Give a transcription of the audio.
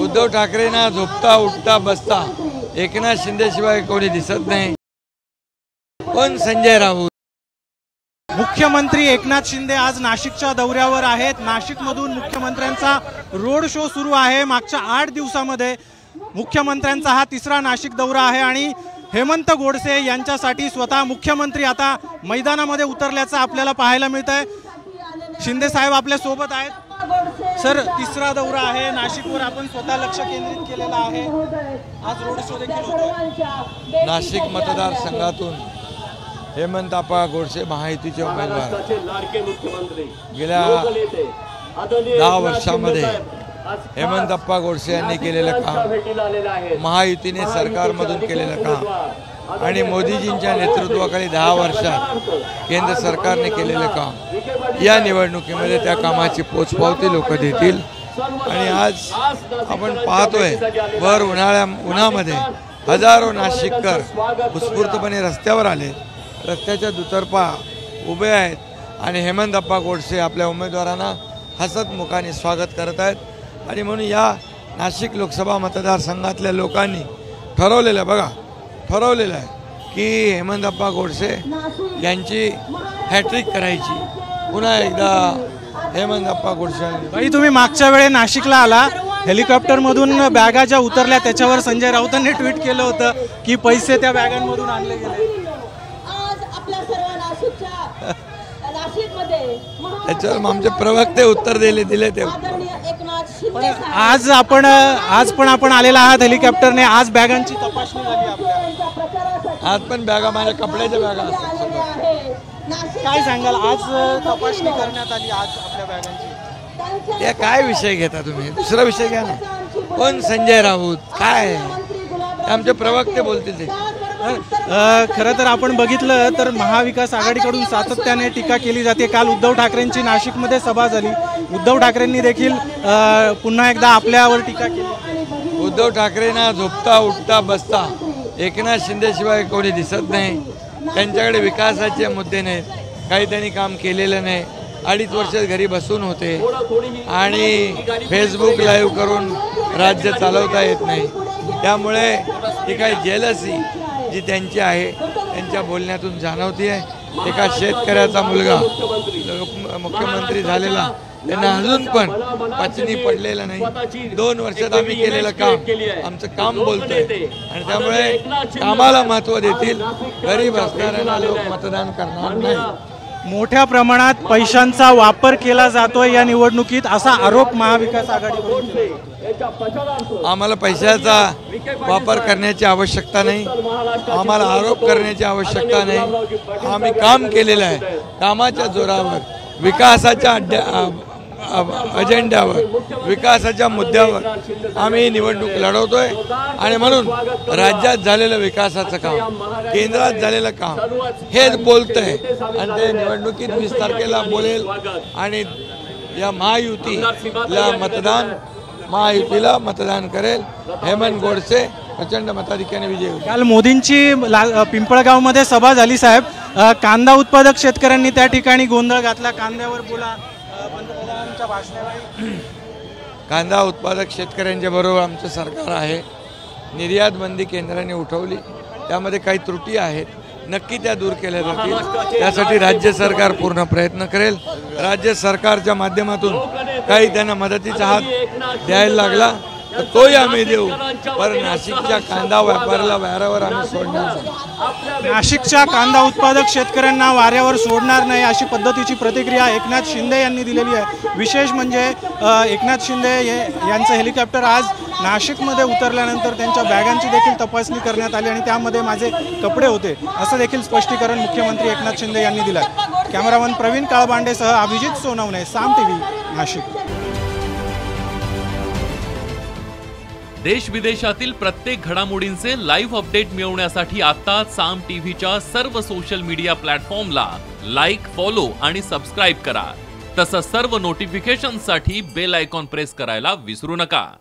उद्धव ठाकरेंना झोपता उठता बसता एकनाथ शिंदे शिवाय कोणी दिसत नाही। कोण संजय राऊत? मुख्यमंत्री एकनाथ शिंदे आज नाशिकच्या दौऱ्यावर आहेत। नाशिकमधून मुख्यमंत्र्यांचा रोड शो सुरू आहे। मागच्या 8 दिवसांमध्ये मुख्यमंत्र्यांचा हा तिसरा नाशिक दौरा आहे आणि हेमंत गोडसे यांच्यासाठी स्वतः मुख्यमंत्री आता मैदानामध्ये उतरल्याचं आपल्याला पाहायला मिळतंय। शिंदे साहेब आपल्या सोबत आहेत। सर, तिसरा दौरा आहे नाशिकवर, आपण स्वतः लक्ष केंद्रित केलेलं आहे। आज रोड शो देखील होतोय। नाशिक मतदारसंघातून हेमंतप्पा गोडसे महायुतीचे उमेदवार गेल्या 10 वर्षांमध्ये हेमंतप्पा गोडसे यांनी केलेलं काम, महायुतीने सरकारमधून केलेलं काम आणि मोदीजींच्या नेतृत्वाखाली 10 वर्षात केंद्र सरकारने केलेलं काम, या निवडणुकीमध्ये त्या कामाची पोचपावती लोक देतील। आणि आज आपण पाहतोय भर उन्हामध्ये हजारो नाशिककर उत्स्फूर्तपणे रस्त्यावर आले, रस्त्याच्या दुतर्फा उभे आहेत आणि हेमंतप्पा गोडसे आपल्या उमेदवारांना हसत मुखाने स्वागत करत आहेत। आणि म्हणून या नाशिक लोकसभा मतदारसंघातल्या लोकांनी ठरवलेलं आहे की हेमंतप्पा गोडसे यांची हॅट्रिक करायची। पुन्हा एकदा हेमंतप्पा गोडसे। भाई, तुम्ही मागच्या वेळे नाशिकला आला, हेलिकॉप्टरमधून बॅगा ज्या उतरल्या त्याच्यावर संजय राऊतांनी ट्विट केलं होतं की पैसे त्या बॅगांमधून आणले गेले। त्याच्यावर आमचे प्रवक्ते उत्तर दिले ते। आज पण आपण आलेला आहात हेलिकॉप्टरने, आज बॅगांची तपासणी झाली आपल्या। आज पण बॅगा माझ्या कपड्याच्या बॅगा असतात। काय सांगाल, आज तपासणी करण्यात आली आज आपल्या बॅगांची? ते काय विषय घेता तुम्ही? दुसरा विषय घ्या ना। कोण संजय राऊत? काय आमचे प्रवक्ते बोलतील ते। खरं तर आपण बघितलं तर महाविकास आघाडीकडून सातत्याने टीका केली जाते। काल उद्धव ठाकरेंची नाशिकमध्ये सभा झाली, उद्धव ठाकरेंनी देखील पुन्हा एकदा आपल्यावर टीका केली। उद्धव ठाकरेंना झोपता उठता बसता एकनाथ शिंदे शिवाय कोणी दिसत नाही। त्यांच्याकडे विकासाचे मुद्दे नाहीत, काही त्यांनी काम केलेलं नाही। 2.5 वर्ष घरी बसून होते आणि फेसबुक लाईव्ह करून राज्य चालवता येत नाही। त्यामुळे ही काही जेलसी जी त्यांची आहे त्यांच्या बोलण्यातून जाणवती आहे। एका शेतकऱ्याचा मुलगा मुख्यमंत्री झालेला, त्यांना अजून पण पचनी पडलेलं नाही। 2 वर्षात आम्ही केलेलं काम, आमचं काम बोलतोय आणि त्यामुळे कामाला महत्त्व देतील। गरीब असणाऱ्यांना लोक मतदान करणार नाही। मोठ्या प्रमाणात पैशांचा वापर केला जातोय या निवडणुकीत, असा आरोप महाविकास आघाडीकडून। आम्हाला पैशाचा वापर करण्याची आवश्यकता नाही, आम्हाला आरोप करण्याची आवश्यकता नाही। आम्ही काम केलेलं आहे, कामाच्या जोरावर, विकासाच्या अजेंड्यावर, विकासाच्या मुद्द्यावर आम्ही निवडणूक लढवतोय। आणि म्हणून राज्यात झालेलं विकासाचं काम, केंद्रात झालेलं काम हेच बोलतंय आणि ते निवडणुकीत 20 तारखेला बोलेल आणि या महायुतीला मतदान करेल। हेमंत गोडसे प्रचंड मताधिक्याने विजयी होईल। काल मोदींची पिंपळगावमध्ये सभा झाली साहेब, कांदा उत्पादक शेतकऱ्यांनी त्या ठिकाणी गोंधळ घातला। कांद्यावर बोला पंतप्रधानांच्या भाषणावेळी। कांदा उत्पादक शेतकऱ्यांच्या बरोबर आमचं सरकार आहे। निर्यात बंदी केंद्राने उठवली, त्यामध्ये काही त्रुटी आहेत, नक्की त्या दूर केल्या जातील। त्यासाठी राज्य सरकार पूर्ण प्रयत्न करेल। राज्य सरकारच्या माध्यमातून काही त्यांना मदतीचा हात द्यायला लागला तर तोही आम्ही देऊ, पण नाशिकच्या कांदा व्यापाऱ्याला वाऱ्यावर आम्ही सोडणार नाही। नाशिकच्या कांदा उत्पादक शेतकऱ्यांना वाऱ्यावर सोडणार नाही अशी पद्धतीची प्रतिक्रिया एकनाथ शिंदे यांनी दिलेली आहे। विशेष म्हणजे एकनाथ शिंदे यांचं हेलिकॉप्टर आज नाशिकमध्ये उतरल्यानंतर त्यांच्या बॅगांची देखील तपासणी करण्यात आली आणि त्यामध्ये माझे कपडे होते असं देखील स्पष्टीकरण मुख्यमंत्री एकनाथ शिंदे यांनी दिलं आहे। कॅमेरामन प्रवीण काळबांडेसह अभिजित सोनवणे, साम टीव्ही, नाशिक। देश विदेशातील प्रत्येक घडामोडींचे लाईव्ह अपडेट मिळवण्यासाठी आता साम टीव्हीच्या सर्व सोशल मीडिया प्लॅटफॉर्मला लाईक, फॉलो आणि सबस्क्राईब करा। तसंच सर्व नोटिफिकेशनसाठी बेल आयकॉन प्रेस करायला विसरू नका।